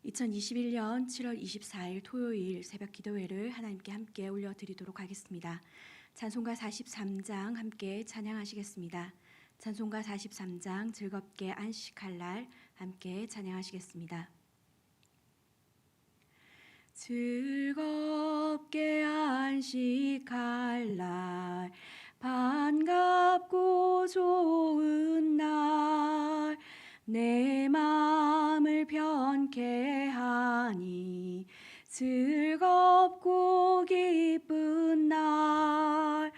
2021년 7월 24일 토요일 새벽 기도회를 하나님께 함께 올려드리도록 하겠습니다. 찬송가 43장 함께 찬양하시겠습니다. 찬송가 43장 즐겁게 안식할 날 함께 찬양하시겠습니다. 즐겁게 안식할 날 반갑고 좋은 날 내 마음을 편케 하니 즐겁고 기쁜 날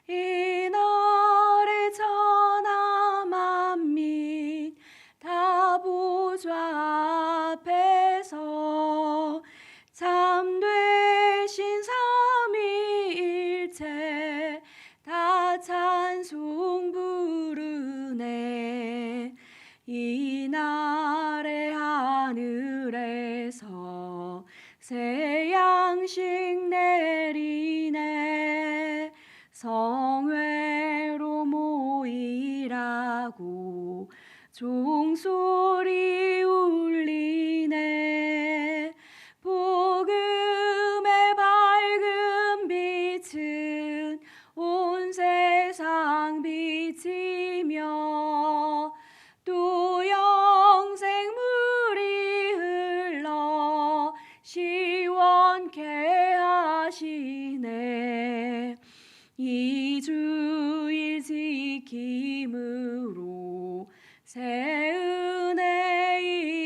이 날에 천하 만민 다 보좌 앞에서 참되신 삼위일체 다 찬송 부르네. 이 날에 하늘에서 새 양식 내리네. 성회로 모이라고 종소리 울리네. 복음의 밝은 빛은 온 세상 비치며 또 영생물이 흘러 시원케 하시네. 이 주일 지킴으로 새 은혜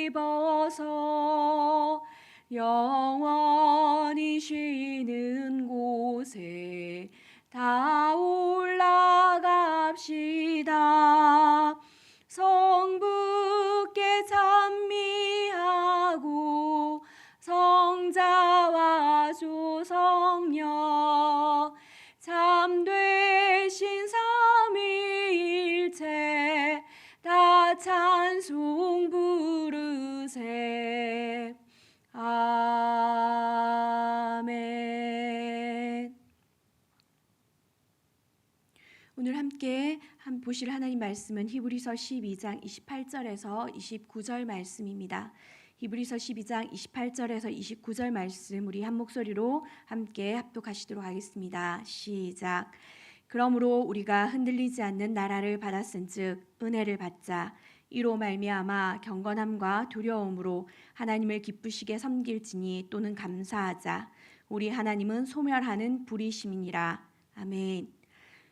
입어서 영원히 쉬는 곳에 다 올라갑시다. 성부께 찬미하고 성자와 조성령 참되신 삼위일체 다 찬송 부르세. 아멘. 오늘 함께 보실 하나님 말씀은 히브리서 12장 28절에서 29절 말씀입니다. 히브리서 12장 28절에서 29절 말씀 우리 한 목소리로 함께 합독하시도록 하겠습니다. 시작. 그러므로 우리가 흔들리지 않는 나라를 받았은즉 은혜를 받자. 이로 말미암아 경건함과 두려움으로 하나님을 기쁘시게 섬길지니 또는 감사하자. 우리 하나님은 소멸하는 불이심이니라. 아멘.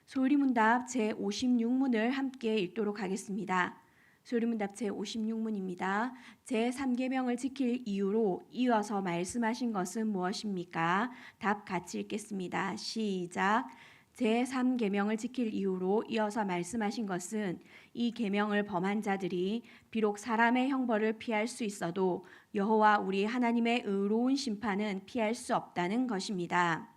소리문답 제56문을 함께 읽도록 하겠습니다. 소리문답 제56문입니다. 제3계명을 지킬 이유로 이어서 말씀하신 것은 무엇입니까? 답 같이 읽겠습니다. 시작. 제3계명을 지킬 이유로 이어서 말씀하신 것은 이 계명을 범한 자들이 비록 사람의 형벌을 피할 수 있어도 여호와 우리 하나님의 의로운 심판은 피할 수 없다는 것입니다.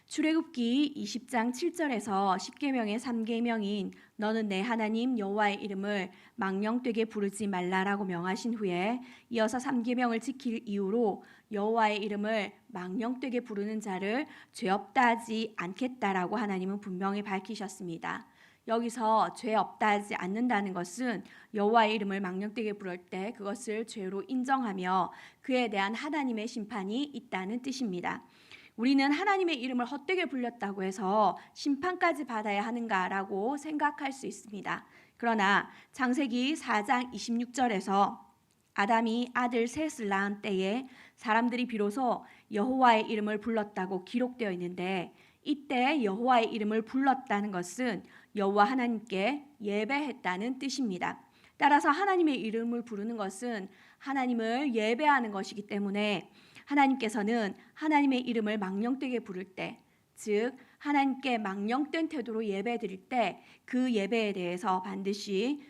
출애굽기 20장 7절에서 10계명의 3계명인 너는 내 하나님 여호와의 이름을 망령되게 부르지 말라라고 명하신 후에 이어서 3계명을 지킬 이유로 여호와의 이름을 망령되게 부르는 자를 죄 없다 하지 않겠다라고 하나님은 분명히 밝히셨습니다. 여기서 죄 없다 하지 않는다는 것은 여호와의 이름을 망령되게 부를 때 그것을 죄로 인정하며 그에 대한 하나님의 심판이 있다는 뜻입니다. 우리는 하나님의 이름을 헛되게 불렸다고 해서 심판까지 받아야 하는가라고 생각할 수 있습니다. 그러나 창세기 4장 26절에서 아담이 아들 셋을 낳은 때에 사람들이 비로소 여호와의 이름을 불렀다고 기록되어 있는데 이때 여호와의 이름을 불렀다는 것은 여호와 하나님께 예배했다는 뜻입니다. 따라서 하나님의 이름을 부르는 것은 하나님을 예배하는 것이기 때문에 하나님께서는 하나님의 이름을 망령되게 부를 때, 즉 하나님께 망령된 태도로 예배드릴 때 그 예배에 대해서 반드시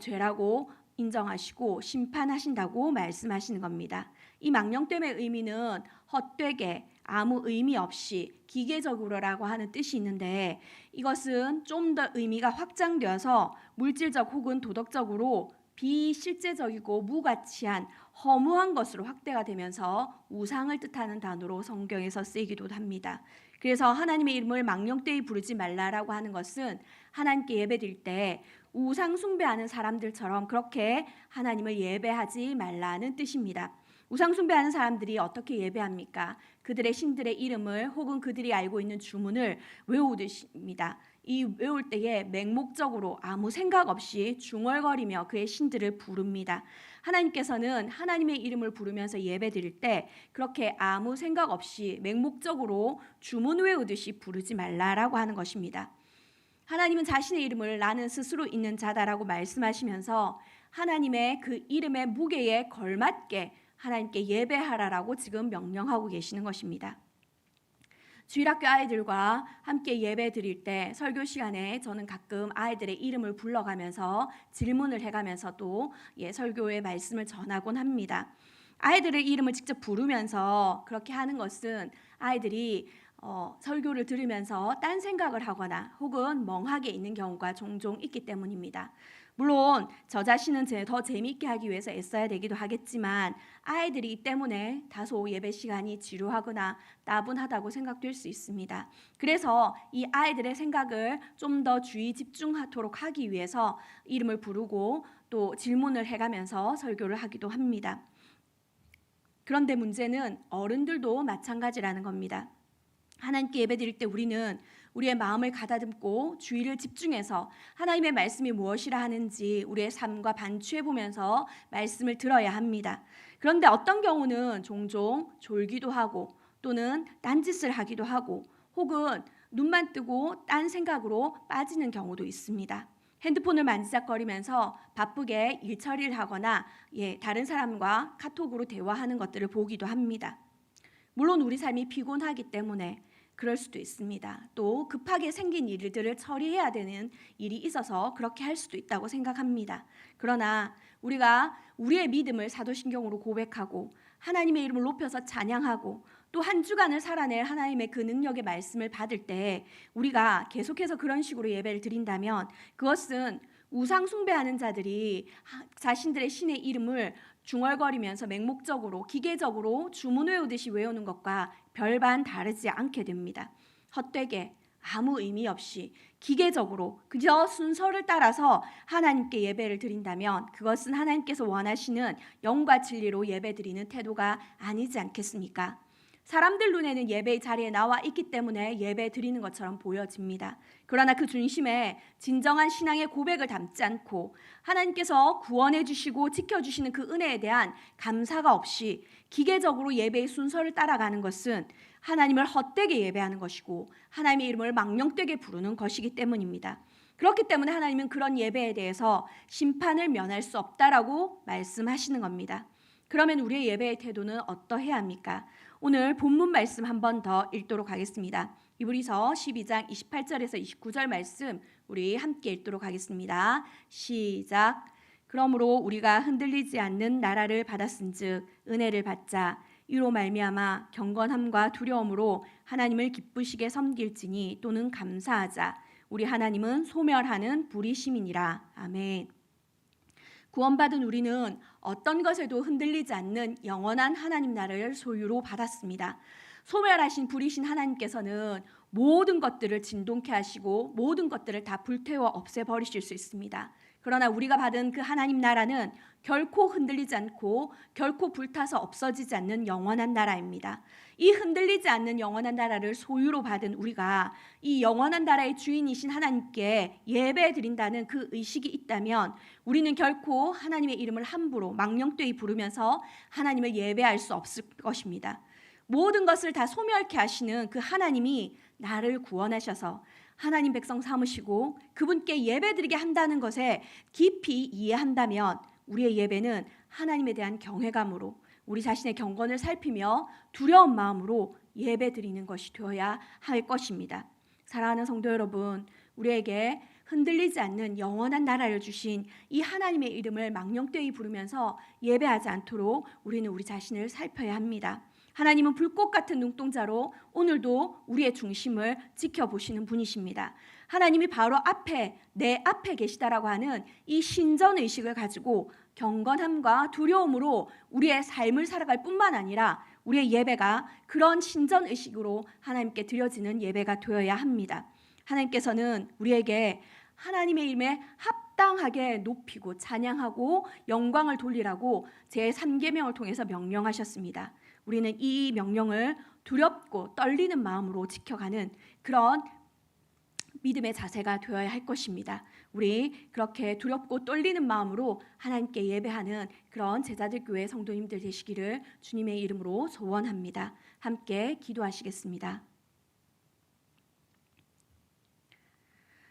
죄라고 인정하시고 심판하신다고 말씀하시는 겁니다. 이 망령됨의 의미는 헛되게 아무 의미 없이 기계적으로라고 하는 뜻이 있는데 이것은 좀 더 의미가 확장되어서 물질적 혹은 도덕적으로 비실제적이고 무가치한 허무한 것으로 확대가 되면서 우상을 뜻하는 단어로 성경에서 쓰이기도 합니다. 그래서 하나님의 이름을 망령되이 부르지 말라라고 하는 것은 하나님께 예배드릴 때 우상 숭배하는 사람들처럼 그렇게 하나님을 예배하지 말라는 뜻입니다. 우상 숭배하는 사람들이 어떻게 예배합니까? 그들의 신들의 이름을 혹은 그들이 알고 있는 주문을 외우듯입니다. 이 외울 때에 맹목적으로 아무 생각 없이 중얼거리며 그의 신들을 부릅니다. 하나님께서는 하나님의 이름을 부르면서 예배드릴 때 그렇게 아무 생각 없이 맹목적으로 주문 외우듯이 부르지 말라라고 하는 것입니다. 하나님은 자신의 이름을 나는 스스로 있는 자다라고 말씀하시면서 하나님의 그 이름의 무게에 걸맞게 하나님께 예배하라라고 지금 명령하고 계시는 것입니다. 주일학교 아이들과 함께 예배 드릴 때 설교 시간에 저는 가끔 아이들의 이름을 불러가면서 질문을 해가면서 또 설교의 말씀을 전하곤 합니다. 아이들의 이름을 직접 부르면서 그렇게 하는 것은 아이들이 설교를 들으면서 딴 생각을 하거나 혹은 멍하게 있는 경우가 종종 있기 때문입니다. 물론 저 자신은 더 재미있게 하기 위해서 애써야 되기도 하겠지만 아이들이 이 때문에 다소 예배 시간이 지루하거나 따분하다고 생각될 수 있습니다. 그래서 이 아이들의 생각을 좀 더 주의 집중하도록 하기 위해서 이름을 부르고 또 질문을 해가면서 설교를 하기도 합니다. 그런데 문제는 어른들도 마찬가지라는 겁니다. 하나님께 예배드릴 때 우리는 우리의 마음을 가다듬고 주의를 집중해서 하나님의 말씀이 무엇이라 하는지 우리의 삶과 반추해 보면서 말씀을 들어야 합니다. 그런데 어떤 경우는 종종 졸기도 하고 또는 딴짓을 하기도 하고 혹은 눈만 뜨고 딴 생각으로 빠지는 경우도 있습니다. 핸드폰을 만지작거리면서 바쁘게 일 처리를 하거나 다른 사람과 카톡으로 대화하는 것들을 보기도 합니다. 물론 우리 삶이 피곤하기 때문에 그럴 수도 있습니다. 또 급하게 생긴 일들을 처리해야 되는 일이 있어서 그렇게 할 수도 있다고 생각합니다. 그러나 우리가 우리의 믿음을 사도신경으로 고백하고 하나님의 이름을 높여서 찬양하고 또 한 주간을 살아낼 하나님의 그 능력의 말씀을 받을 때 우리가 계속해서 그런 식으로 예배를 드린다면 그것은 우상 숭배하는 자들이 자신들의 신의 이름을 중얼거리면서 맹목적으로 기계적으로 주문 외우듯이 외우는 것과 별반 다르지 않게 됩니다. 헛되게 아무 의미 없이 기계적으로 그저 순서를 따라서 하나님께 예배를 드린다면 그것은 하나님께서 원하시는 영과 진리로 예배 드리는 태도가 아니지 않겠습니까? 사람들 눈에는 예배의 자리에 나와 있기 때문에 예배 드리는 것처럼 보여집니다. 그러나 그 중심에 진정한 신앙의 고백을 담지 않고 하나님께서 구원해 주시고 지켜주시는 그 은혜에 대한 감사가 없이 기계적으로 예배의 순서를 따라가는 것은 하나님을 헛되게 예배하는 것이고 하나님의 이름을 망령되게 부르는 것이기 때문입니다. 그렇기 때문에 하나님은 그런 예배에 대해서 심판을 면할 수 없다라고 말씀하시는 겁니다. 그러면 우리의 예배의 태도는 어떠해야 합니까? 오늘 본문 말씀 한 번 더 읽도록 하겠습니다. 이브리서 12장 28절에서 29절 말씀 우리 함께 읽도록 하겠습니다. 시작. 그러므로 우리가 흔들리지 않는 나라를 받았은즉 은혜를 받자. 이로 말미암아 경건함과 두려움으로 하나님을 기쁘시게 섬길지니 또는 감사하자. 우리 하나님은 소멸하는 불의 시민이라. 아멘. 구원받은 우리는 어떤 것에도 흔들리지 않는 영원한 하나님 나라를 소유로 받았습니다. 소멸하신 불이신 하나님께서는 모든 것들을 진동케 하시고 모든 것들을 다 불태워 없애버리실 수 있습니다. 그러나 우리가 받은 그 하나님 나라는 결코 흔들리지 않고 결코 불타서 없어지지 않는 영원한 나라입니다. 이 흔들리지 않는 영원한 나라를 소유로 받은 우리가 이 영원한 나라의 주인이신 하나님께 예배 드린다는 그 의식이 있다면 우리는 결코 하나님의 이름을 함부로 망령되이 부르면서 하나님을 예배할 수 없을 것입니다. 모든 것을 다 소멸케 하시는 그 하나님이 나를 구원하셔서 하나님 백성 삼으시고 그분께 예배드리게 한다는 것에 깊이 이해한다면 우리의 예배는 하나님에 대한 경외감으로 우리 자신의 경건을 살피며 두려운 마음으로 예배드리는 것이 되어야 할 것입니다. 사랑하는 성도 여러분, 우리에게 흔들리지 않는 영원한 나라를 주신 이 하나님의 이름을 망령되이 부르면서 예배하지 않도록 우리는 우리 자신을 살펴야 합니다. 하나님은 불꽃 같은 눈동자로 오늘도 우리의 중심을 지켜보시는 분이십니다. 하나님이 바로 내 앞에 계시다라고 하는 이 신전의식을 가지고 경건함과 두려움으로 우리의 삶을 살아갈 뿐만 아니라 우리의 예배가 그런 신전의식으로 하나님께 드려지는 예배가 되어야 합니다. 하나님께서는 우리에게 하나님의 이름에 합당하게 높이고 찬양하고 영광을 돌리라고 제3계명을 통해서 명령하셨습니다. 우리는 이 명령을 두렵고 떨리는 마음으로 지켜가는 그런 믿음의 자세가 되어야 할 것입니다. 우리 그렇게 두렵고 떨리는 마음으로 하나님께 예배하는 그런 제자들 교회 성도님들 되시기를 주님의 이름으로 소원합니다. 함께 기도하시겠습니다.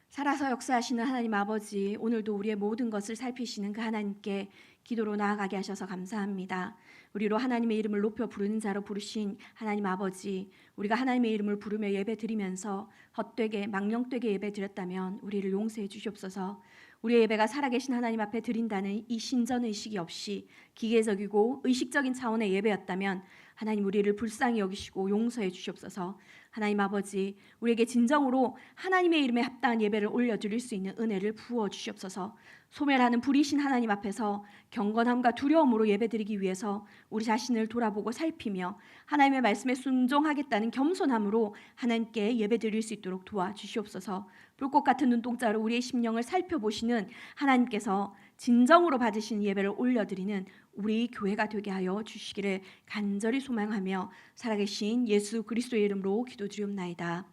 살아서 역사하시는 하나님 아버지, 오늘도 우리의 모든 것을 살피시는 그 하나님께 기도로 나아가게 하셔서 감사합니다. 우리로 하나님의 이름을 높여 부르는 자로 부르신 하나님 아버지, 우리가 하나님의 이름을 부르며 예배 드리면서 헛되게 망령되게 예배 드렸다면 우리를 용서해 주시옵소서. 우리의 예배가 살아계신 하나님 앞에 드린다는 이 신전의식이 없이 기계적이고 의식적인 차원의 예배였다면 하나님 우리를 불쌍히 여기시고 용서해 주시옵소서. 하나님 아버지, 우리에게 진정으로 하나님의 이름에 합당한 예배를 올려드릴 수 있는 은혜를 부어 주시옵소서. 소멸하는 불이신 하나님 앞에서 경건함과 두려움으로 예배드리기 위해서 우리 자신을 돌아보고 살피며 하나님의 말씀에 순종하겠다는 겸손함으로 하나님께 예배드릴 수 있도록 도와주시옵소서. 불꽃 같은 눈동자로 우리의 심령을 살펴보시는 하나님께서 진정으로 받으신 예배를 올려드리는 우리 교회가 되게 하여 주시기를 간절히 소망하며 살아계신 예수 그리스도의 이름으로 기도드리옵나이다.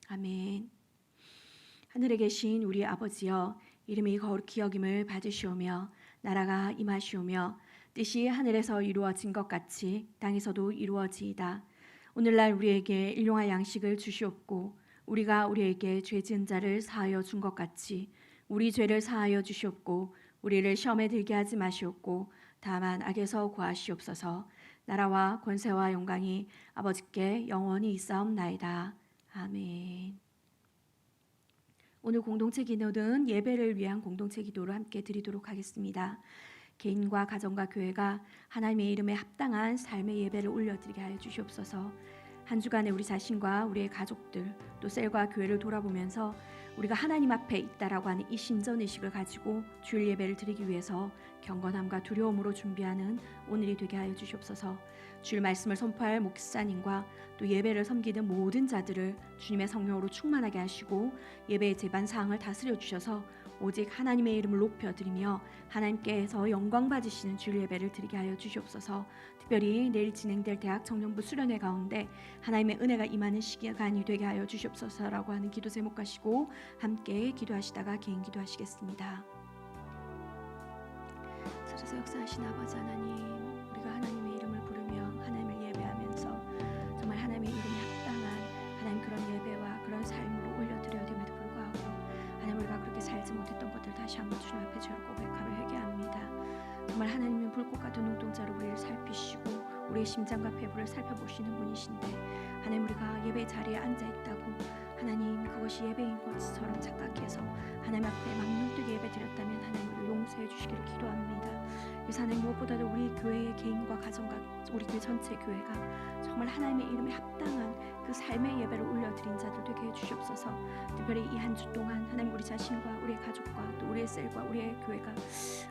아멘. 하늘에 계신 우리 아버지여, 이름이 거룩히 여김을 받으시오며 나라가 임하시오며 뜻이 하늘에서 이루어진 것 같이 땅에서도 이루어지이다. 오늘날 우리에게 일용할 양식을 주시옵고 우리가 우리에게 죄 지은 자를 사하여 준 것 같이 우리 죄를 사하여 주시옵고 우리를 시험에 들게 하지 마시옵고 다만 악에서 구하시옵소서. 나라와 권세와 영광이 아버지께 영원히 있사옵나이다. 아멘. 오늘 공동체 기도는 예배를 위한 공동체 기도를 함께 드리도록 하겠습니다. 개인과 가정과 교회가 하나님의 이름에 합당한 삶의 예배를 올려드리게 하여 주시옵소서. 한 주간에 우리 자신과 우리의 가족들 또 셀과 교회를 돌아보면서 우리가 하나님 앞에 있다라고 하는 이 신전의식을 가지고 주일 예배를 드리기 위해서 경건함과 두려움으로 준비하는 오늘이 되게 하여 주시옵소서. 주일 말씀을 선포할 목사님과 또 예배를 섬기는 모든 자들을 주님의 성령으로 충만하게 하시고 예배의 제반 사항을 다스려 주셔서 오직 하나님의 이름을 높여드리며 하나님께서 영광 받으시는 주일 예배를 드리게 하여 주시옵소서. 특별히 내일 진행될 대학 청년부 수련회 가운데 하나님의 은혜가 임하는 시간이 되게 하여 주시옵소서라고 하는 기도 제목 가시고 함께 기도하시다가 개인 기도하시겠습니다. 살아서 역사하신 아버지 하나님, 우리가 하나님의 이름을 부르며 하나님을 예배하면서 정말 하나님의 이름에 합당한 하나님 그런 예배와 그런 삶으로 올려드려야 됨에도 불구하고 하나님 우리가 그렇게 살지 못했던 것들 다시 한번 주님 앞에 죄를 고백하며 회개합니다. 정말 하나님은 불꽃 같은 눈동자로 우리를 살피시고 우리의 심장과 배부를 살펴보시는 분이신데 하나님 우리가 예배 자리에 앉아있다고 하나님 그것이 예배인 것처럼 착각해서 하나님 앞에 망령되게 예배 드렸다면 하나님 우리를 용서해 주시기를 기도합니다. 그래서 하나님 무엇보다도 우리 교회의 개인과 가정과 우리 교회 전체 교회가 정말 하나님의 이름에 합당한 그 삶의 예배를 올려드린 자들 되게 해주시옵소서. 특별히 이 한 주 동안 하나님 우리 자신과 우리의 가족과 또 우리의 셀과 우리의 교회가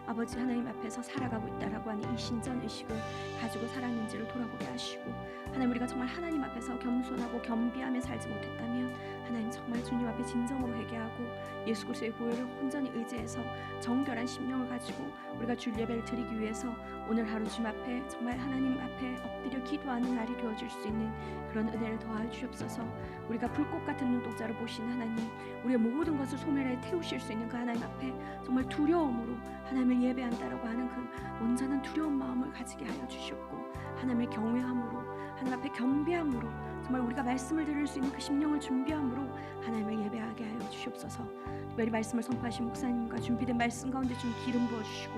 아버지 하나님 앞에서 살아가고 있다라고 하는 이 신전의식을 가지고 살았는지를 돌아보게 하시고 하나님 우리가 정말 하나님 앞에서 겸손하고 겸비하며 살지 못했다면 하나님 정말 주님 앞에 진정으로 회개하고 예수 그리스도의 보혈을 온전히 의지해서 정결한 심령을 가지고 우리가 주일 예배를 드리기 위해서 오늘 하루 주님 앞에 정말 하나님 앞에 엎드려 기도하는 날이 되어질 수 있는 그런 은혜를 더하여 주옵소서. 우리가 불꽃 같은 눈동자로 보시는 하나님, 우리의 모든 것을 소멸해 태우실 수 있는 그 하나님 앞에 정말 두려움으로 하나님을 예배한다라고 하는 그 온전한 두려운 마음을 가지게 하여 주시옵고 하나님을 경외함으로 하나님 앞에 겸비함으로 정말 우리가 말씀을 들을 수 있는 그 심령을 준비함으로 하나님을 예배하게 하여 주시옵소서. 특별히 말씀을 선포하신 목사님과 준비된 말씀 가운데 좀 기름 부어주시고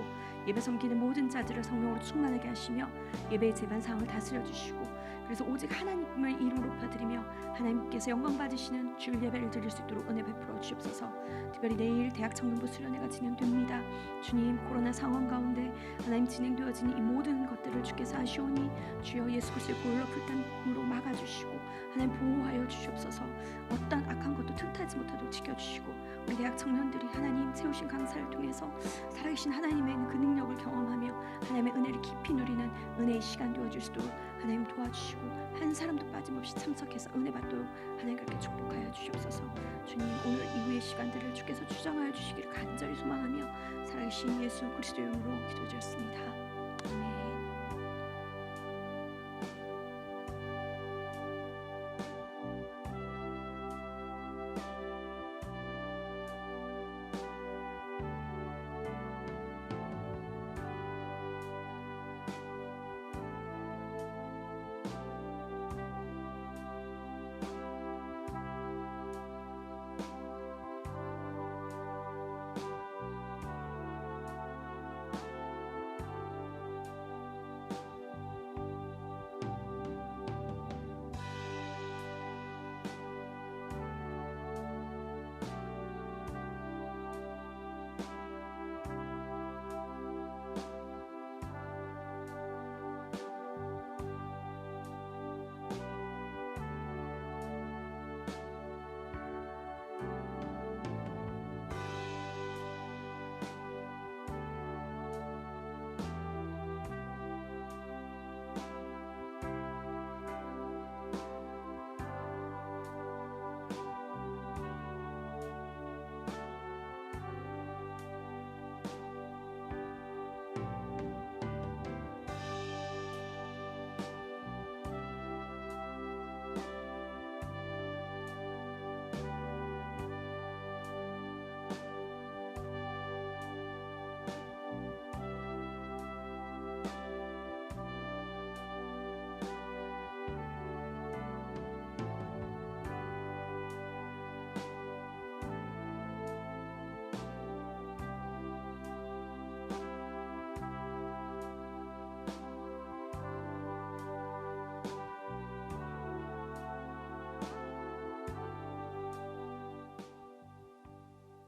예배 섬기는 모든 자들을 성령으로 충만하게 하시며 예배의 제반 사항을 다스려 주시고 그래서 오직 하나님을 이름 높여드리며 하나님께서 영광 받으시는 주일 예배를 드릴 수 있도록 은혜 베풀어 주옵소서. 특별히 내일 대학 청년부 수련회가 진행됩니다. 주님 코로나 상황 가운데 하나님 진행되어지는 이 모든 것들을 주께서 하시오니 주여 예수 그리스도의 보혈로 불탄으로 막아주시고 하나님 보호하여 주시옵소서. 어떤 악한 것도 틈타지 못하도록 지켜주시고 우리 대학 청년들이 하나님 세우신 강사를 통해서 살아계신 하나님의 그 능력을 경험하며 하나님의 은혜를 말씀을 깊이 누리는 은혜의 시간 되어줄 수 있도록 하나님 도와주시고 한 사람도 빠짐없이 참석해서 은혜 받도록 하나님 그렇게 축복하여 주시옵소서. 주님 오늘 이후의 시간들을 주께서 주장하여 주시기를 간절히 소망하며 살아계신 예수 그리스도 이름으로 기도드렸습니다. 아멘.